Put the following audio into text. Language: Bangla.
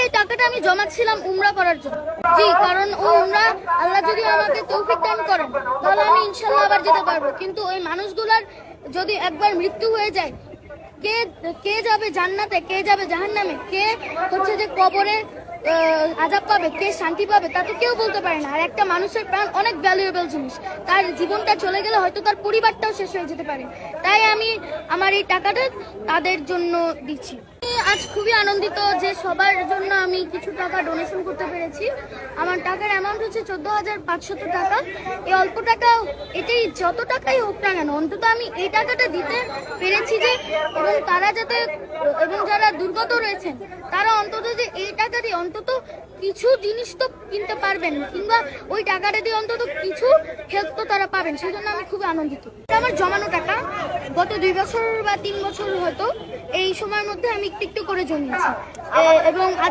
এই টাকাটা আমি জমাচ্ছিলাম উমরা করার জন্য। জি, কারণ ওই উমরা আল্লাহ যদি আমাকে তৌফিক দান করেন তাহলে আমি ইনশাল্লাহ আবার যেতে পারবো। কিন্তু ওই মানুষগুলার যদি একবার মৃত্যু হয়ে যায়, কে কে যাবে জান্নাতে, কে যাবে জাহান্নামে, কে হচ্ছে যে কবরে আযাব পাবে, কে শান্তি পাবে, তা তো কেউ বলতে পারে না। আর একটা মানুষের প্রাণ অনেক ভ্যালুয়েবল জিনিস, তার জীবনটা চলে গেলে হয়তো তার পরিবারটাও শেষ হয়ে যেতে পারে। তাই আমি আমার এই টাকাটা তাদের জন্য দিচ্ছি। আজ খুবই আনন্দিত যে সবার জন্য আমি কিছু টাকা ডোনেশন করতে পেরেছি। আমার টাকার অ্যামাউন্ট হচ্ছে 14,500 টাকা। এই অল্প টাকা, এটাই যত টাকাই হোক না কেন, অন্তত আমি এই টাকাটা দিতে পেরেছি যে, এবং তারা যাতে, এবং যারা দুর্গত রয়েছেন তারা অন্তত যে এই টাকা দিয়ে অন্তত কিছু জিনিস তো কিনতে পারবেন, কিংবা ওই টাকাটা দিয়ে অন্তত কিছু হেল্প তো তারা পাবেন। সেই জন্য আমি খুবই আনন্দিত। আমার জমানো টাকা গত 2 বছর বা 3 বছর হয়তো এই সময়ের মধ্যে আমি একটু একটু করে জমিয়েছি, এবং